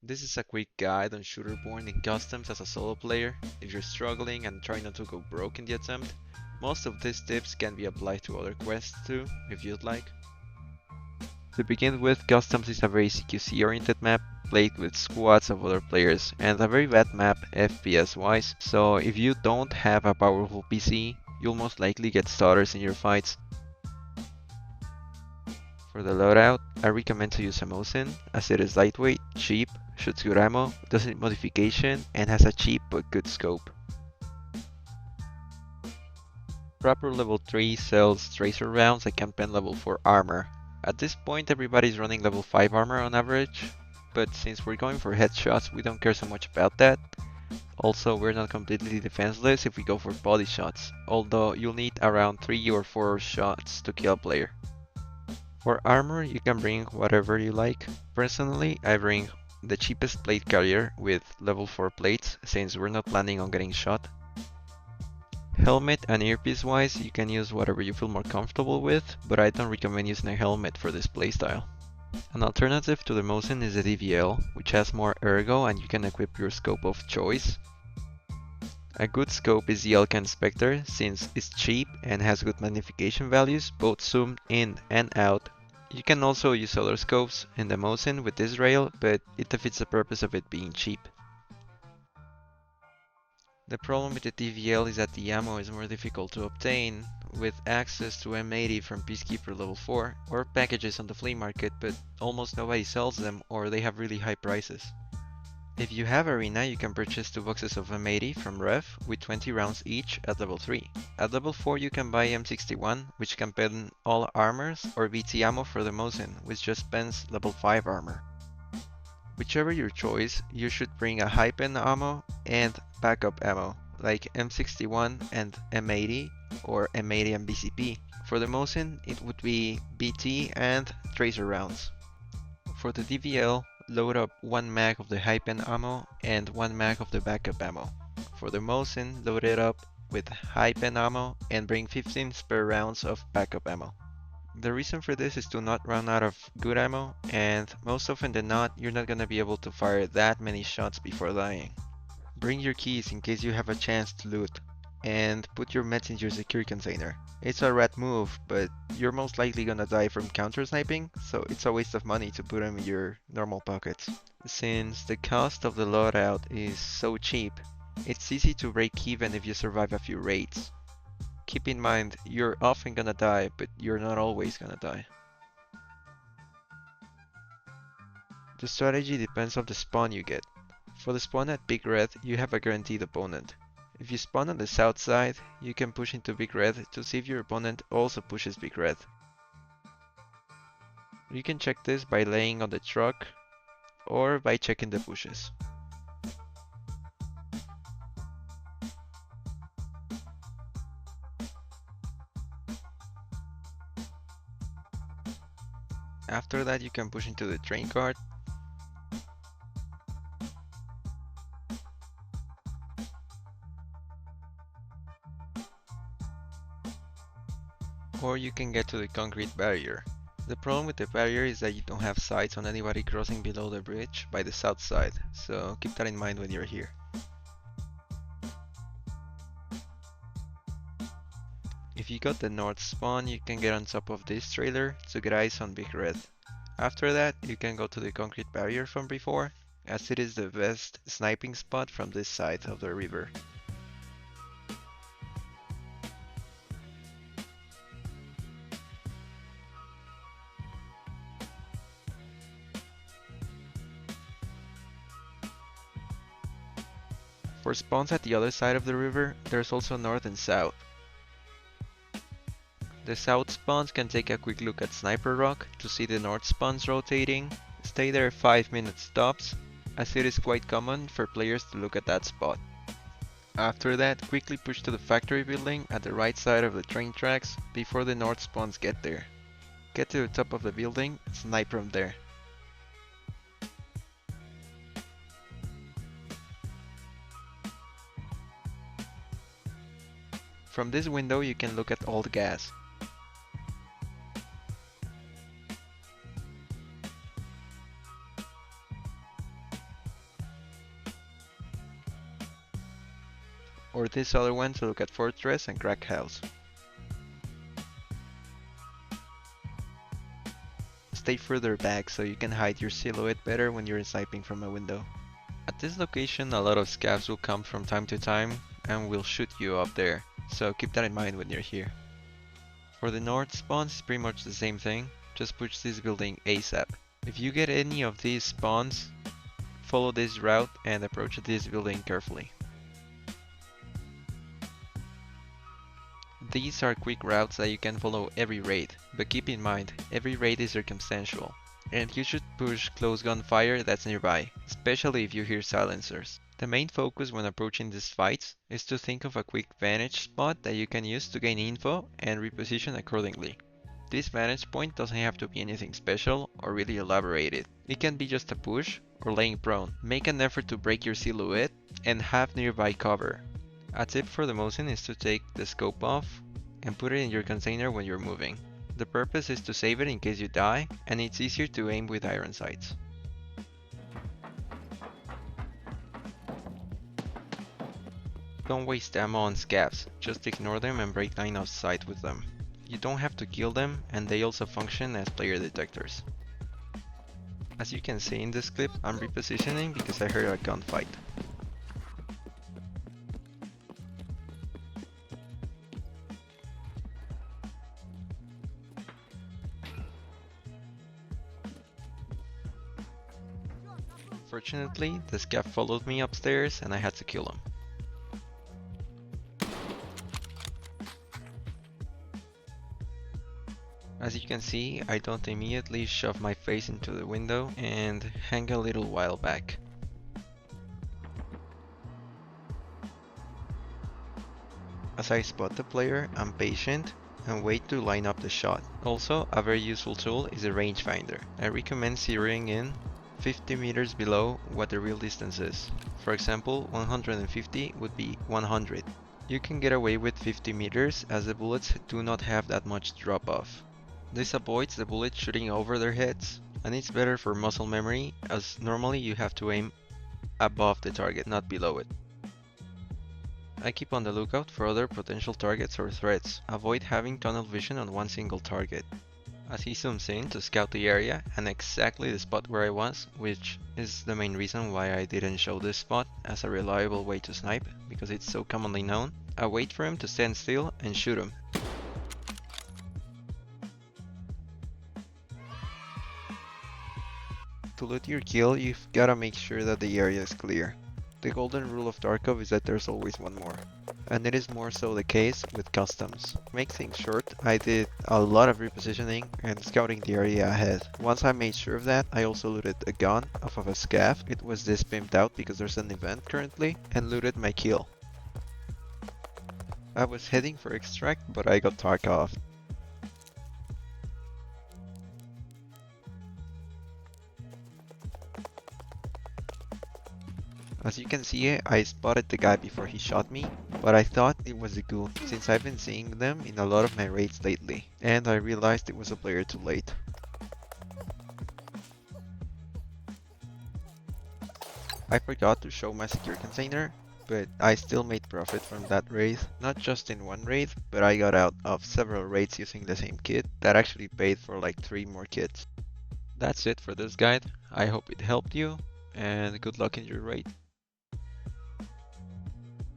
This is a quick guide on shooterborn in customs as a solo player if you're struggling and trying not to go broke in the attempt. Most of these tips can be applied to other quests too, if you'd like. To begin with, customs is a very CQC oriented map played with squads of other players and a very bad map FPS wise, so if you don't have a powerful PC, you'll most likely get stutters in your fights. For the loadout, I recommend to use a Mosin, as it is lightweight, cheap, shoots good ammo, doesn't need modification, and has a cheap but good scope. Proper level 3 sells tracer rounds and campaign level 4 armor. At this point everybody's running level 5 armor on average, but since we're going for headshots we don't care so much about that. Also, we're not completely defenseless if we go for body shots, although you'll need around 3 or 4 shots to kill a player. For armor, you can bring whatever you like. Personally, I bring the cheapest plate carrier with level 4 plates, since we're not planning on getting shot. Helmet and earpiece wise, you can use whatever you feel more comfortable with, but I don't recommend using a helmet for this playstyle. An alternative to the Mosin is the DVL, which has more ergo and you can equip your scope of choice. A good scope is the Elka Inspector, since it's cheap and has good magnification values, both zoomed in and out. You can also use other scopes in the Mosin with this rail, but it defeats the purpose of it being cheap. The problem with the TVL is that the ammo is more difficult to obtain, with access to M80 from Peacekeeper level 4, or packages on the flea market, but almost nobody sells them or they have really high prices. If you have Arena, you can purchase 2 boxes of M80 from Ref with 20 rounds each at level 3. At level 4 you can buy M61, which can pen all armors, or BT ammo for the Mosin, which just pens level 5 armor. Whichever your choice, you should bring a high pen ammo and backup ammo, like M61 and M80, or M80 and BCP. For the Mosin, it would be BT and tracer rounds. For the DVL, load up 1 mag of the high pen ammo and 1 mag of the backup ammo. For the Mosin, load it up with high pen ammo and bring 15 spare rounds of backup ammo. The reason for this is to not run out of good ammo, and most often than not, you're not gonna be able to fire that many shots before dying. Bring your keys in case you have a chance to loot, and put your meds in your secure container. It's a rat move, but you're most likely gonna die from counter sniping, so it's a waste of money to put them in your normal pockets. Since the cost of the loadout is so cheap, it's easy to break even if you survive a few raids. Keep in mind, you're often gonna die, but you're not always gonna die. The strategy depends on the spawn you get. For the spawn at Big Red, you have a guaranteed opponent. If you spawn on the south side, you can push into Big Red to see if your opponent also pushes Big Red. You can check this by laying on the truck or by checking the bushes. After that you can push into the train cart, or you can get to the concrete barrier. The problem with the barrier is that you don't have sights on anybody crossing below the bridge by the south side, so keep that in mind when you're here. If you got the north spawn, you can get on top of this trailer to get eyes on Big Red. After that, you can go to the concrete barrier from before, as it is the best sniping spot from this side of the river. For spawns at the other side of the river, there's also north and south. The south spawns can take a quick look at Sniper Rock to see the north spawns rotating. Stay there 5 minutes tops, as it is quite common for players to look at that spot. After that, quickly push to the factory building at the right side of the train tracks before the north spawns get there. Get to the top of the building, snipe from there. From this window you can look at all the gas. or this other one to look at Fortress and Crack House. Stay further back so you can hide your silhouette better when you're sniping from a window. At this location a lot of scavs will come from time to time and will shoot you up there, so keep that in mind when you're here. For the north spawns it's pretty much the same thing, just push this building ASAP. If you get any of these spawns, follow this route and approach this building carefully. These are quick routes that you can follow every raid, but keep in mind, every raid is circumstantial, and you should push close gunfire that's nearby, especially if you hear silencers. The main focus when approaching these fights is to think of a quick vantage spot that you can use to gain info and reposition accordingly. This vantage point doesn't have to be anything special or really elaborated. It can be just a push or laying prone. Make an effort to break your silhouette and have nearby cover. A tip for the Mosin is to take the scope off and put it in your container when you're moving. The purpose is to save it in case you die, and it's easier to aim with iron sights. Don't waste ammo on scavs, just ignore them and break line of sight with them. You don't have to kill them, and they also function as player detectors. As you can see in this clip, I'm repositioning because I heard a gunfight. Fortunately, the scav followed me upstairs and I had to kill him. As you can see, I don't immediately shove my face into the window and hang a little while back. As I spot the player, I'm patient and wait to line up the shot. Also, a very useful tool is a rangefinder. I recommend zeroing in 50 meters below what the real distance is. For example, 150 would be 100. You can get away with 50 meters as the bullets do not have that much drop off. This avoids the bullet shooting over their heads, and it's better for muscle memory as normally you have to aim above the target, not below it. I keep on the lookout for other potential targets or threats. Avoid having tunnel vision on one single target. As he zooms in to scout the area and exactly the spot where I was, which is the main reason why I didn't show this spot as a reliable way to snipe, because it's so commonly known, I wait for him to stand still and shoot him. To loot your kill, you've gotta make sure that the area is clear. The golden rule of Tarkov is that there's always one more. And it is more so the case with customs. To make things short, I did a lot of repositioning and scouting the area ahead. Once I made sure of that, I also looted a gun off of a scav. It was this pimped out because there's an event currently, and looted my kill. I was heading for extract, but I got Tarkov. As you can see, I spotted the guy before he shot me, but I thought it was a goon since I've been seeing them in a lot of my raids lately, and I realized it was a player too late. I forgot to show my secure container, but I still made profit from that raid. Not just in one raid, but I got out of several raids using the same kit that actually paid for like 3 more kits. That's it for this guide. I hope it helped you, and good luck in your raid.